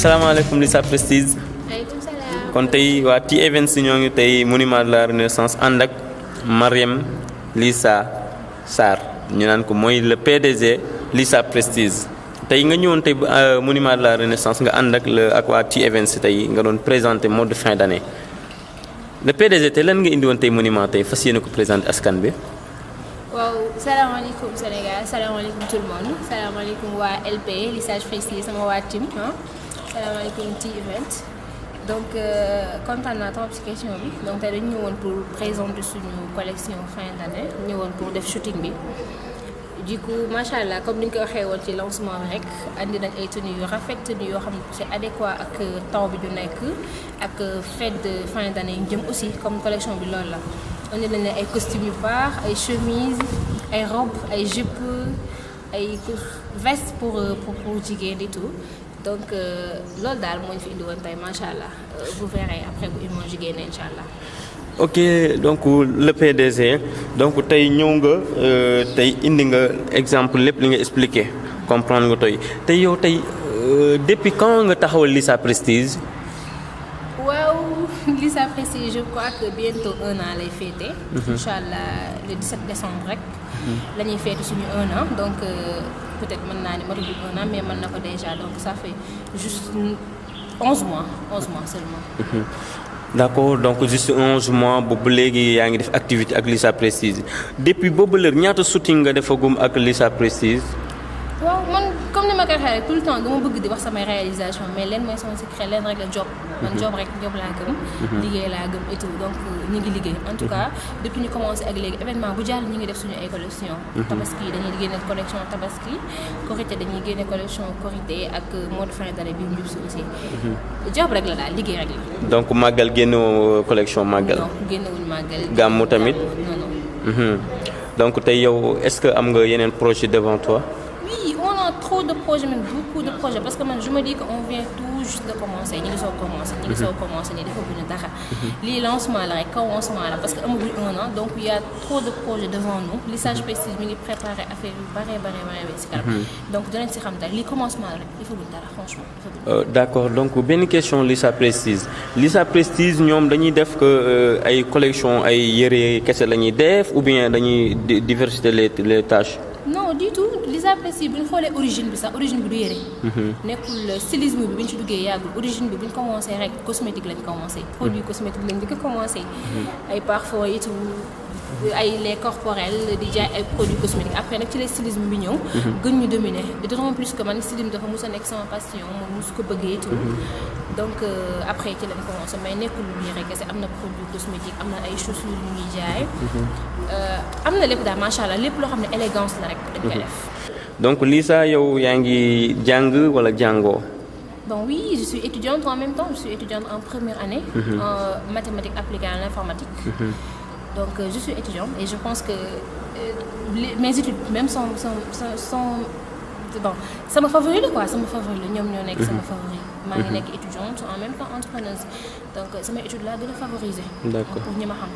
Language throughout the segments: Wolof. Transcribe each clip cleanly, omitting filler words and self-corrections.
salaamaaleykum Lissa Prestige. Aleykum salaam. kon tey waa T Events ñoo ngi tey monument de la Renaissance ànd ak Mariam Lissa Sarr ñu naan ko mooy le PDG Lissa Prestige tey nga ñëwoon tey monument de la Renaissance nga ànd ak waa T Events tey nga doon présenter mode de fin d'année le PDG tey lan nga indi woon tey monument tey fas yéene ko présenter askan bi. waaw salaamaaleykum Sénégal salaamaaleykum tout le monde salaamaaleykum waa LP Lissa Prestige sama waa team salaamaaleykum T Events donc kontaan naa trop ci question bi donc tey dañu ñëwoon pour présenter suñu collection fin d'année ñëwoon pour def shooting bi du coup macha allah comme ni ñu ko waxee woon ci lancement bi rek andi nañ ay tenues yu rafet tenues yoo xam ne c'est adéquat ak temps bi ñu nekk ak fête de fin d'année yu jëm aussi comme collection bi loolu la. andi nañ ay costumes yu baax ay chemises ay robes ay jupes ay vestes pour jigéen et tout. donc loolu daal moo ñu fi indi woon tey macha allah vous verrez après bu image jigéen incha allah. ok donc le PDG donc tey ñëw nga tey indi nga exemple lépp li nga expliqué comprendre nga tey yow tey depuis quand nga taxawal Lissa Prestige. waaw Lissa Prestige je crois que bientôt 1 an lay fêté. incha allah le 17 décembre rek. la ñuy fêté suñu 1 an donc. peut-être mën naa ni matagul 1 an mais mën na ko déjà donc ça fait juste 11 mois seulement. d'accord donc juste 11 mois boobu léegi yaa ngi def activité ak Lissa Prestige depuis boobu léegi ñaata shooting nga defagum ak Lissa Prestige. waaw man comme ni ma koy waxee tout le temps dama bëgg di wax samay réalisation mais leen mooy sama secret leen rek la job. man job laa gëm. liggéey laa gëm et tout donc ñu ngi liggéey en tout cas depuis ñu commencé ak léegi événement bu jàll ñu ngi def suñu ay collection. tabaski dañuy génne collection tabaski korité dañuy génne collection korité ak mode fin d'année bi ñu jub si aussi. job rek la daal liggéey rek la. donc màggal génne collection màggal. non génnewuñu màggal. gàmmu tamit. non. donc tey yow est-ce que am nga yeneen projet devant toi. Oui, on a trop de projets, même beaucoup de projets. Parce que moi, je me dis qu'on vient tout juste de commencer. Nous sommes commencés, nous devons dara. Les lancements là, commencement là, parce qu'on a 1 an, donc il y a trop de projets devant nous. Lissa Prestige, nous préparé à faire donc de les commencements là, il faut dara, franchement. D'accord, donc benn question Lissa Prestige. Lissa Prestige ñoom dañuy def que ay collection ay yére kese la ñuy def ou bien dañuy diversité les tâches. non du tout Lissa Prestige bu ñu xoolee origine bi sax origine bi du yére. nekkul stylisme bi bu ñu ci duggee yàggul origine bi bu ñu commencé rek cosmétique lañ commencé. produit cosmétique lañ di ko commencé. ay parfums et tout ay lait corporel di jaay ay produits cosmétiques après nag ci les stylisme bi ñëw. gën ñu dominer d'autant plus que man stylisme dafa mos a nekk sama passion moom mos ko bëggee et tout. donc après ci lañ commencé mais nekkul yére kese am na produit cosmétique am na ay chaussures yu ñuy jaay. am na lépp daal macha allah lépp loo xam ne élégance la rek dañ koy def. donc Lissa yow yaa ngi jàng wala jàngoo. bon oui je suis étudiante en même temps je suis étudiante en première année. en mathématiques appliquées à l'informatique. donc je suis étudiante et je pense que mes études même sont bon sama favori la quoi sama favori la ñoom ñoo nekk sama favori. maa ngi nekk étudiante en même temps entrepreneuse donc sama étude laa gën a favoriser. d'accord pour ñi ma xam.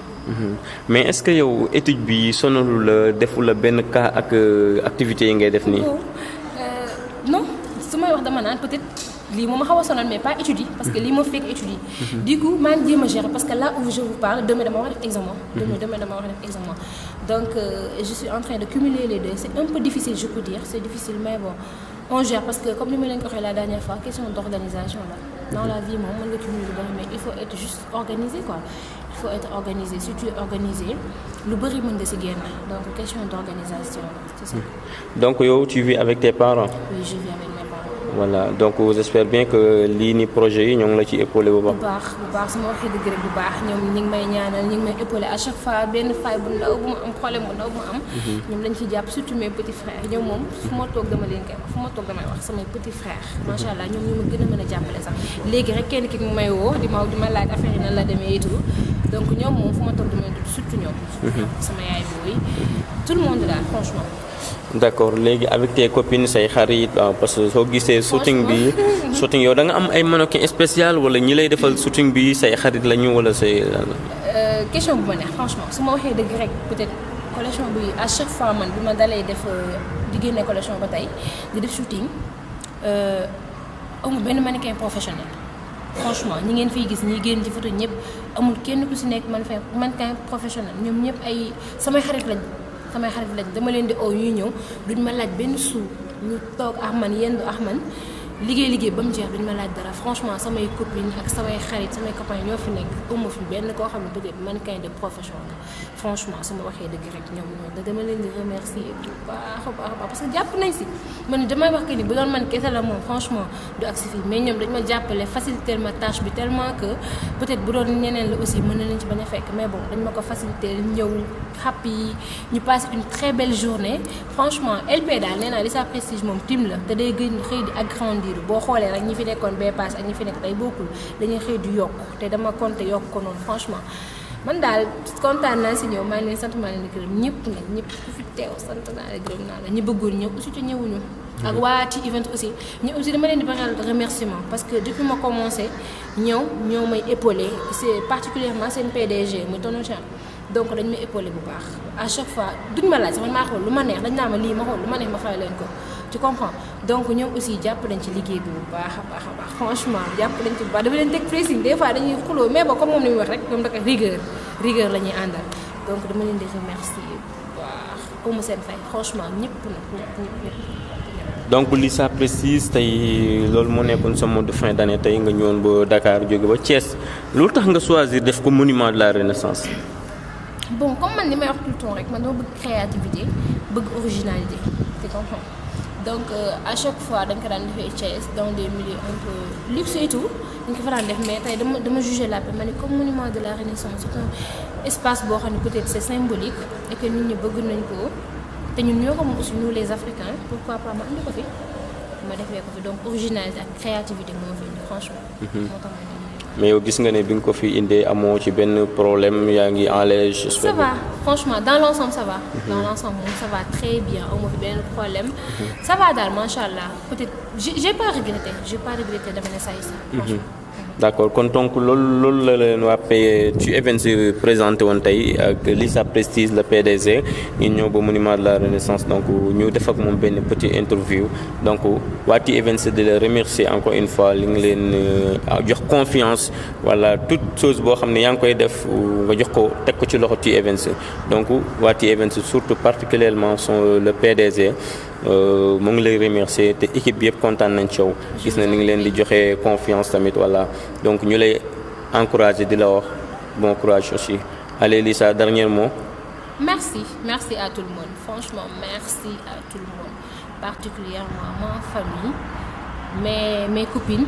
mais est-ce que yow étude bi sonalu la defu la benn cas ak activités yi ngay def nii. non su may wax dama naan peut-être lii moom ma xaw a sonal mais pas études yi parce que lii moo fekk études yi. du coup maa ngi jéem a gérer parce que là où je vous parle demain dama war a def examen. demain dama war a def examen donc je suis en train de cumuler les deux c'est un peu difficile je peux dire c'est difficile mais bon on gère parce que comme ni ma leen ko waxee la dernière fois question d'organisation la dans la vie moom mën nga cumuler lu bari mais il faut être juste organisé quoi il faut être organisé si tu es organisé lu bari mën nga ci génn donc question d'organisation la c'est ça. donc yow tu vis avec tes parents. oui je vis avec mes parents. voilà donc j'espère bien que lii ni projet yi ñoo ngi la ci épaulé bu baax su ma waxee dëgg rek bu baax ñoom ñu ngi may ñaanal ñu ngi may épaulé à chaque fois benn faille bu ndaw bu ma am problème bu ndaw bu ma am. ñoom lañ ci jàpp surtout mes petits frères ñoom moom fu ma toog dama leen koy wax fu ma toog damay wax samay petits frères. macha allah ñoom ñu ma gën a mën a jàppale sax léegi rek kenn ki mu may woo di ma laaj affaire yi nan la demee et tout donc ñoom moom fu ma toog dama leen tudd surtout ñoom. sama yaay booy tout le monde daal franchement. d'accord léegi avec tes copines say xarit parce que soo gisee shooting yow da nga am ay mannequin spécial wala ñi lay defal shooting bi say xarit lañu wala say. question bu ma neex franchement su ma waxee dëgg rek peut-être collection bi à chaque fois man bi ma dalee def di génne collection ba tey di def shooting amul benn mannequin professionnel franchement ñi ngeen fiy gis ñi génn ci photo ñëpp amul kenn ku si nekk mannequin professionnel ñoom ñëpp ay samay xarit lañ dama leen di oo ñuy ñëw duñ ma laaj benn sou ñu toog ak man yendu ak man liggéey ba mu jeex duñ ma laaj dara franchement samay copines ak samay xarit samay copains ñoo fi nekk amu fi benn koo xam ne peut-être mannequin de profession la franchement su ma waxee dëgg rek ñoom ñoo dama leen di remercier bu baax a baax parce que jàpp nañ si man damay wax que ni bu doon man kese la moom franchement du agsi fii mais ñoom dañ ma jàppale faciliter ma tâche bi tellement que peut-être bu doon ñeneen la aussi mën na leen ci bañ a fekk mais bon dañ ma ko faciliter ñëw happy ñu passé une très belle journée franchement LP daal nee naa Lisa Prestige moom team la te day gën xëy di agrandir boo xoolee rek ñi fi nekkoon bee paase ak ñi fi nekk tey bokkul dañuy xëy di yokk te dama compter yokk ko noonu franchement man daal kontaan naa si ñëw maa ngi leen sant maa ngi leen di gërëm ñëpp nag ñëpp ku fi teew sant naa la gërëm naa la ñi bëggoon ñëw aussi te ñëwuñu ak waa ci event aussi ñu aussi dama leen di baral remerciement parce que depuis ma commencé ñëw ñoo may épaulé c'est particulièrement seen PDG muy Tonton Thiam donc dañ may épaulé bu baax à chaque fois duñ ma laaj sax man maa xool lu ma neex dañ naa ma lii ma xool lu ma neex ma fay leen ko tu comprends donc ñoom aussi jàpp nañ ci liggéey bi bu baax a baax franchement jàpp nañ ci bu baax dama leen teg pressing des fois dañuy xuloo mais bon comme moom la ñuy wax rek ñoom daka rigueur la ñuy àndal donc dama leen di remercier bu baax amu seen fay franchement ñëpp nag donc Lisa Prestige tey loolu moo nekkoon sa mot de fin d'année tey nga ñëwoon ba Dakar jóge ba Thiès loolu tax nga choisir def ko monument de la Renaissance. bon comme man li may wax tout le temps rek man dama bëgg créativité bëgg originalité tu comprends donc à chaque fois dañ ko daan defee Thiès dans des milieux un peu luxe et tout dañ ko fa daan def mais tey dama jugé la paix ma ne comme monument de la Renaissance c'est un espace boo xam ne peut-être c'est symbolique et que nit ñi bëgg nañ ko te ñun ñoo ko moom aussi nous les Africains pourquoi pas ma andi ko fi ma defee ko fi donc originalité ak créativité moo fi indi franchement. moo tax mais yow gis nga ne bi nga ko fi indee amoo ci benn problème yaa ngi en léger. ça va franchement dans l'ensemble ça va. dans l'ensemble moom ça va très bien amoo fi benn problème. ça va daal macha allah peut-être j'ai pas regretté dama ne saa yi sax. franchement. d'accord kon donc loolu la leen waa ci events présenté woon tey ak Lisa Prestige le PDG ñu ñëw ba monument de la Renaissance donc ñu def ak moom benn petit interview donc waa ci events de la remercier encore une fois li nga leen jox confiance voilà toute chose boo xam ne yaa ngi koy def nga jox ko teg ko ci loxo ci events donc waa ci events surtout particulièrement le PDG mu ngi lay remercier te équipe bi yëpp kontaan nañ ci yow gis na ni ngi leen di joxe confiance tamit voilà donc ñu lay encourager di la wax bon courage aussi allez Lisa dernier mot. merci à tout le monde franchement merci à tout le monde particulièrement ma famille mes copines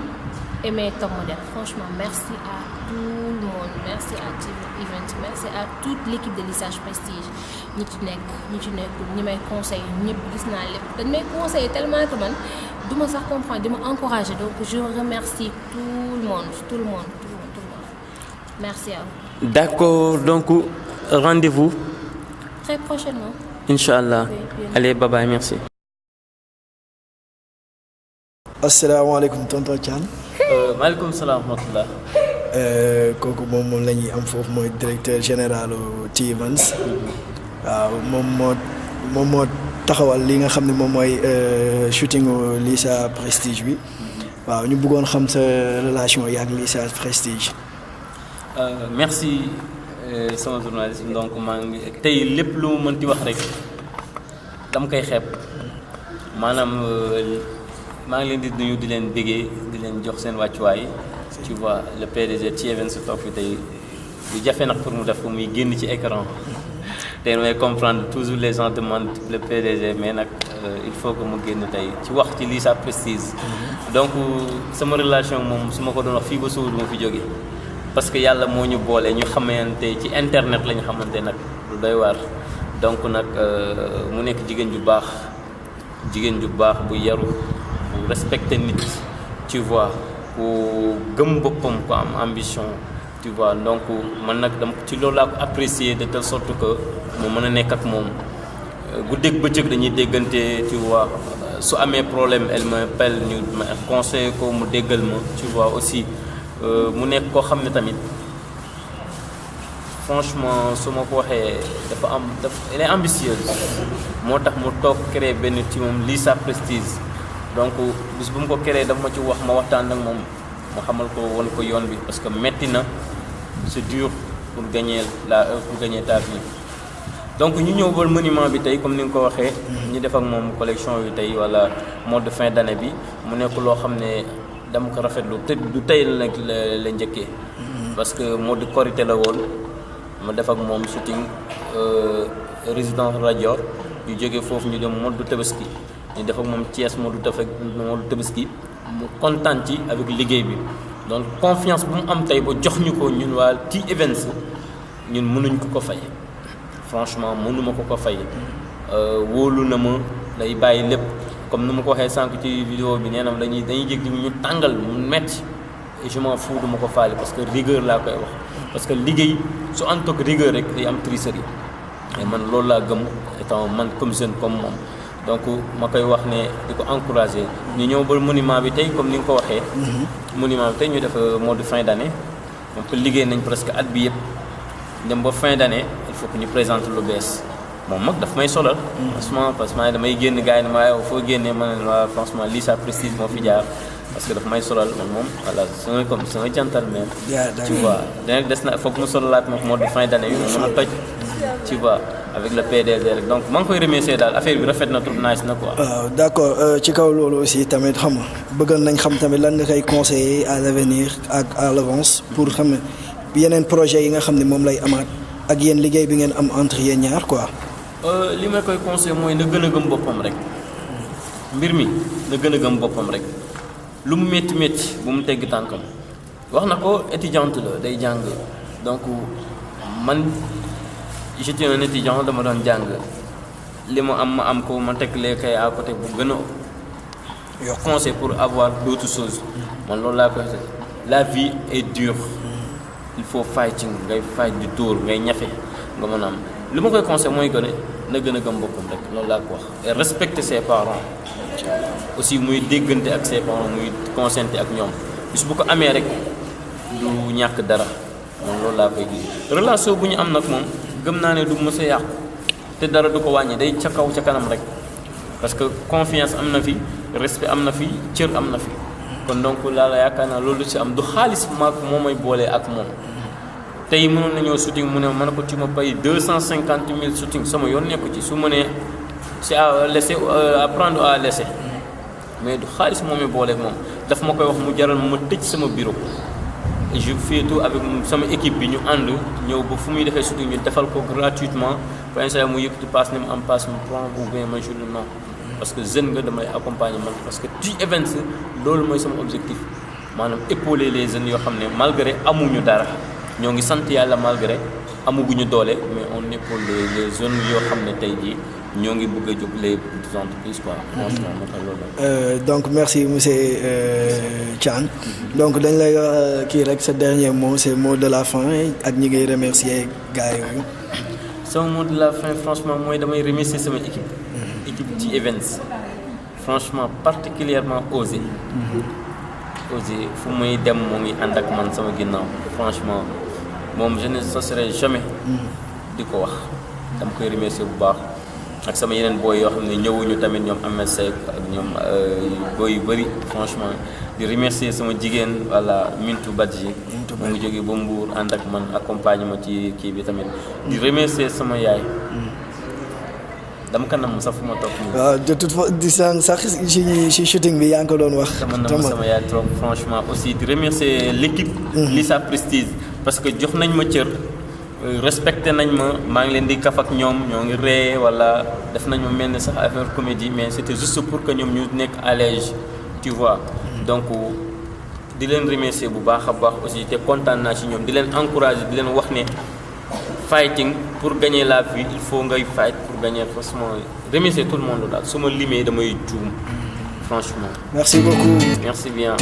et mes top modèles franchement merci à tout le monde merci à TV Event merci à toute l'équipe de Lisa Prestige ñi ci nekkul ñi may conseil ñëpp gis naa lépp dañ may conseiller tellement que man du ma sax comprendre di ma encourager donc je remercie tout le monde merci à vous. d'accord donc rendez-vous. très prochainement. Inch'Allah. Allez bye bye merci. asalaamaaleykum tonton Thiam. maaleykum salaam wa rahmatulah. kooku moom la ñuy am foofu mooy directeur général T-Events waaw moom moo taxawal li nga xam ne moom mooy shooting Lisa Prestige bi waaw ñu bëggoon xam sa relation yi ak Lisa Prestige. merci sama journaliste donc maa ngi tey lépp lu ma mënti wax rek dama koy xeeb maanaam maa ngi leen di nuyu di leen bégee di leen jox seen wàccuwaay. tu vois le PDG ci event su toog fi tey lu jafe nag pour mu def ko muy génn ci écran tey may comprendre toujours les gens demandent le PDG mais nag il faut que mu génn tey ci wax ci Lisa Prestige donc sama relation moom su ma ko doon wax fii ba suur ma fi jóge parce que yàlla moo ñu boole ñu xamante ci internet la ñu xamante nag lu doy waar donc nag mu nekk jigéen ju baax bu yaru bu respecter nit tu vois ku gëm boppam ku am ambition tu vois donc man nag dama ci loolu laa ko apprécier de telle sorte que mu mën a nekk ak moom guddeeg bëccëg dañuy déggante tu vois su amee problème elle m'appelle ñu ma conseiller ko mu déggal ma tu vois aussi mu nekk koo xam ne tamit franchement su ma ko waxee elle est ambitieuse moo tax mu toog créer benn ci moom Lisa Prestige donc bis bu mu ko créé dafa ma ci wax ma waxtaan ak moom ma xamal ko won ko yoon bi parce que metti na c'est dur pour gagner ta vie. donc ñu ñëw ba monument bi tey comme ni nga ko waxee ñu def ak moom collection yi tey wala mode de fin d'année bi mu nekk loo xam ne dama ko rafetlu te du tey la nag la njëkkee parce que mode Korité la woon ma def ak moom shooting résidence Radior ñu jógee foofu ñu dem mode Tabaski ñu def ak moom Thiès mode Tabaski mu kontaan ci avec liggéey bi donc confiance bu mu am tey ba jox ñu ko ñun waa T-Events ñun mënuñ ko fay franchement mënuma ko fay wóolu na ma day bàyyi lépp comme ni ma ko waxee sànq ci vidéo bi nee na dañuy jég ñu tàngal mu metti et je m'en fous duma ko faale parce que rigueur laa koy wax parce que liggéey su en tant que rigueur rek day am tricherie et man loolu laa gëm étant man comme jeune comme moom donc ma koy wax ne di ko encourager ñu ñëw ba monument bi tey comme ni nga ko waxee monument bi tey ñu def mode de fin d'année donc liggéey nañ presque at bi yëpp dem ba fin d'année il faut que ñu présente lu bees moom mag daf may solal franchement parce que damay génn gars yi ne ma yow foo génnee ma ne waa franchement Lissa Prestige moo fi jaar parce que daf may solal man moom voilà c'est un gentleman tu vois dana des na foog mu solalaat ma mode de fin d'année bi ma mën a toj tu vois avec le PDG rek donc maa ngi koy remercier daal affaire bi rafet na trop nice na quoi. d'accord ci kaw loolu aussi tamit xam nga bëggoon nañ xam tamit lan nga koy conseiller à l'avenir ak à l'avance pour xam ne yeneen projet yi nga xam ne moom lay amaat ak yéen liggéey bi ngeen am entre yéen ñaar quoi. li ma koy conseiller mooy na gën a gëm boppam rek mbir mi na gën a gëm boppam rek lu mu métti bu mu tegg tànkam wax na ko étudiante la day jàng donc man j'étais un étudiant dama doon jàng li ma am ko ma teg les kay à côté bu gën a conseil pour avoir d'autres choses man loolu laa koy la vie est dure il faut fighting ngay fight du tour ngay ñafe nga mën a am li ma koy conseil mooy gën a na gën a gëm boppam rek loolu laa ko wax et respecter ses parents aussi muy déggante ak ses parents muy consciente ak ñoom bis bu ko amee rek du ñàkk dara moom loolu laa koy gis relation bu ñu am nag moom gëm naa ne du mës a yàqu te dara du ko wàññi day ca kaw ca kanam rek parce que confiance am na fi respect am na fi cër am na fi kon donc la yaakaar naa loolu ci am du xaalis maak moo may boolee ak moom tey mënoon nañoo shooting mu ne ma ne ko ci ma pay 250 000 shooting sama yoon nekku ci su ma nee c'est à laisser à prendre à laisser mais du xaalis moo may boolee ak moom daf ma koy wax mu jaral ma tëj sama bureau et je fais tout avec sama équipe bi ñu ànd ñëw ba fu muy defee shooting ñu defal ko gratuitement par exemple mu yëkkati passe ni mu am passe mu prend ou bien ma journée non parce que jeune nga damay accompagner man parce que T-Events loolu mooy sama objectif maanaam épauler les jeunes yoo xam ne malgré amuñu dara ñoo ngi sant yàlla malgré amuguñu doole mais on épaule les jeunes yoo xam ne tey jii ñoo ngi bëgg a jóg les petites entreprises quoi franchement moo tax loolu donc merci monsieur Thiane donc dañ lay kii rek sa dernier mot c'est mot de la fin ak ñi ngay remercier gars yooyu. sama mot de la fin franchement mooy damay remercier sama équipe T-Events franchement particulièrement Osé fu muy dem moo ngi ànd ak man sama ginnaaw franchement moom je ne cesserai jamais di ko wax dama koy remercier bu baax ak sama yeneen booy yoo xam ne ñëwuñu tamit ñoom Ahmed Seck ak ñoom booy yu bëri franchement di remercier sama jigéen walla Mintou Badji mu ngi jógee ba Mbour ànd ak man accompagnement ci kii bi tamit di remercier sama yaay dama kanam sax fu ma toog nii. waaw de toute façon di sax ci shooting bi yaa ngi ko doon wax. dama nam sama yaay trop franchement aussi di remercier l'équipe Lissa Prestige parce que jox nañ ma cër respecté nañ ma maa ngi leen di kaf ak ñoom ñoo ngi ree wala def nañ ma mel ni sax affaire comédie mais c'était juste pour que ñoom ñu nekk à l'aise tu vois donc di leen remercier bu baax a baax aussi te kontaan naa ci ñoom di leen encourager di leen wax ne fighting pour gagner la vie il faut ngay fight pour gagner franchement remercier tout le monde daal su ma limee damay juum franchement. Merci beaucoup. Merci bien.